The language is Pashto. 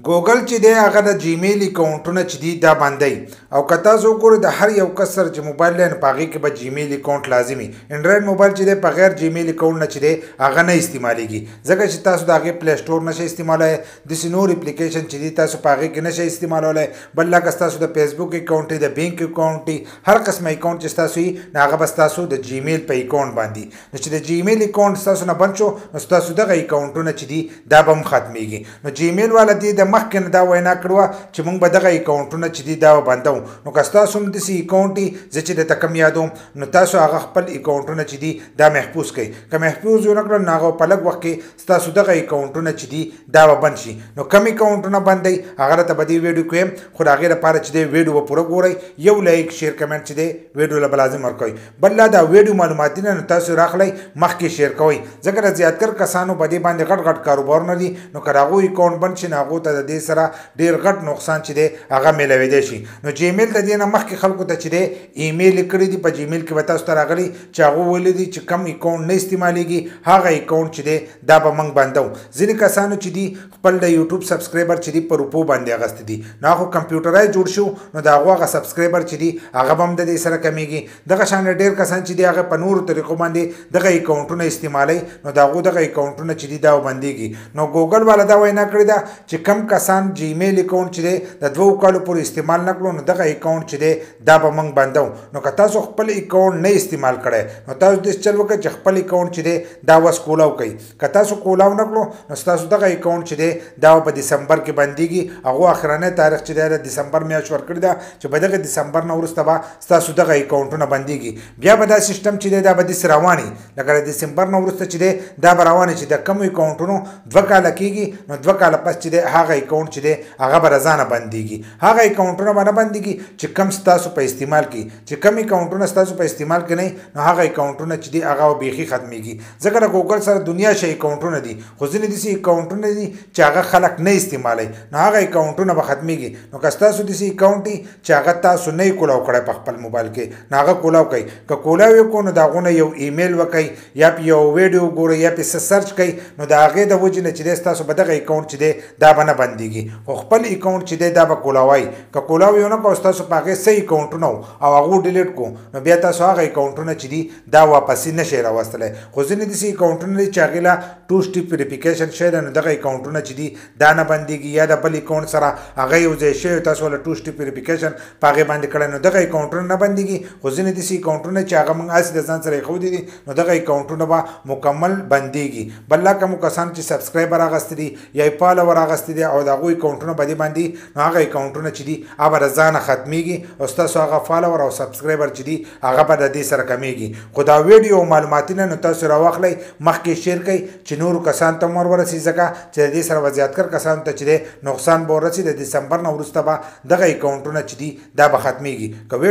ګوګل چې دی هغه د جیمیل اکاونټونه چې دي دا بندوي او که تاسو وګورئ د هر یو کس سره چې موبایل دی نو په هغې کې به جیمیل اکاونټ لازمي انډرایډ موبایل چې دی په غیر جیمیل اکاونټ نه چې دی هغه نه استعمالیږي ځکه چې تاسو د هغې پلی سټور نشئ استعمالولی داسې نور اپلیکیشن چې دي تاسو په هغې کې نشئ استعمالولی بل لکه ستاسو د فیسبوک اکاونټ د بینک اکاونټ هر قسمه اکاونټ چې ستاسو وي نو هغه به ستاسو د جیمیل په اکاونټ باندې نو چې د جیمیل اکاونټ ستاسو نه بند شو نو ستاسو دغه اکاونټونه چې دي دا به هم ختمیږي نو جیمیل والا دی د مخکې نه دا وینا کړوه چې موږ به دغه اکاونټونه چې دي دا بندوو نو که ستاسو هم داسې اکاونټ وي زه چې درته کم یادوم نو تاسو هغه خپل اکاونټونه چې دي دا محفوظ کړئ که محفوظ ونه کړل نو هغه په لږ وخت کې ستاسو دغه اکاونټونه چې دي دا به بند شي نو کم اکاونټونه بندوئ هغه راته به دې ویډیو کې یم خو د هغې لپاره چې دی ویډیو به پوره ګورئ یو لایک شیر کمنټ چې دی ویډیو له به لازم ورکوئ بل لا دا ویډیو معلوماتي نه نو تاسو راخلی مخکې شیر کوئ ځکه د زیاتکر کسانو په دې باندې غټ غټ کاروبارونه دي نو که د هغوی اکاونټ بند شي نو هغو ته د دې سره ډېر غټ نقصان چې دی هغه میلاویدی شي نو جیمیل د دې نه مخکې خلکو ته چې دی ایمیل یې کړي دي په جیمیل کې به تاسو ته راغلي چې هغو ویلي دي چې کم اکاونټ نه استعمالیږي هغه اکاونټ چې دی دا به موږ بندو ځینې کسانو چې دي خپل د یوټیوب سبسکرایبر چې دي په روپو باندې اخیستی دي نو هغه کمپیوټرای جوړ شو نو د هغو هغه سبسکرایبر چې دي هغه به هم د دې سره کمیږي دغه شان ډېر کسان چې دي هغه په نورو طریقو باندې دغه اکاونټونه استعمالوي نو د هغو دغه اکاونټونه چې دي دا بندېږي نو ګوګل والا دا وینا کړې ده چې کم کسان جیمیل اکاونټ چې دی د 2 کالو پورې استعمال نه کړو نو دغه اکاونټ چې دی دا به موږ بندو نو که تاسو خپل اکاونټ نه استعمال کړی نو تاسو داسې چل وکړئ چې خپل اکاونټ چې دی دا اوس کولاو کوئ که تاسو کولاو نه کړو نو ستاسو دغه اکاونټ چې دی دا په دسمبر کې بندېږي هغو اخرنی تاریخ چې دی د دسمبر میاشت ورکړې ده چې په دغه دسمبر نه وروسته به ستاسو دغه اکاونټونه بندېږي بیا به دا سیسټم چې دی دا به داسې روان وي لکه د دسمبر نه وروسته چې دی دا به روان وي چې د کمو اکاونټونو 2 کاله کېږي نو 2 کاله پس چې دی هغه اکاونټ چې دی هغه به رضانه بندېږي هغه اکاونټونه به نه بندېږي چې کم ستاسو په استعمال کې چې کم اکاونټونه ستاسو په استعمال کې نه نو هغه اکاونټونه چې دي هغه به بیخي ختمیږي ځکه د ګوګل سره دنیا شي اکاونټونه دي خو ځینې داسې اکاونټونه دي چې هغه خلک نه استعمالوي نو هغه اکاونټونه به ختمیږي نو که ستاسو داسې اکاونټ وي چې هغه تاسو نه یې کولاو کړی په خپل موبایل کې نو هغه کولاو کوئ که کولاو یې کړو نو د هغو نه یو ایمیل وکئ یا پې یو ویډیو ګورئ یا پې څه سرچ کوئ نو د هغې د وجې نه چې دی ستاسو به دغه اکاونټ چې دی دا به نه بندېږي خو خپل اکاونټ چې دی دا به کولاوئ که کولاو یې ونه کړو ستاسو په هغې څه اکاونټونه او هغو ډیلیټ کړو نو بیا تاسو هغه اکاونټونه چې دي دا واپسې نشئ راوستلی خو ځینې داسې اکاونټونه دي چې هغې له 2 سټیپ ویریفیکیشن شوی دی نو دغه اکاونټونه چې دي دا نه بندېږي یا د بل اکاونټ سره هغه یو ځای شوی تاسو له 2 سټیپ ویریفیکیشن په هغې باندې کړی نو دغه اکاونټونه نه بندېږي خو ځینې داسې اکاونټونه چې هغه موږ هسې د ځان سره ایښودي دي نو دغه اکاونټونه به مکمل بندېږي بل لا کومو کسانو چې سبسکرایبر اخیستی دي یا یې فالوور اخیستی دي او د هغوی اکاونټونه په دې باندې نو هغه اکاونټونه چې دي هغه به د ځانه ختمیږي او ستاسو هغه فالوور او سبسکرایبر چې دي هغه به د دې سره کمیږي خو دا ویډیو معلوماتي نه نو تاسو راواخلئ مخکې شیر کړئ چې نورو کسانو ته هم ورسي ځکه چې د دې سره به زیاتکر کسانو ته چې دی نقصان به ورسي د دسمبر نه وروسته به دغه اکاونټونه چې دي دا به ختمیږي که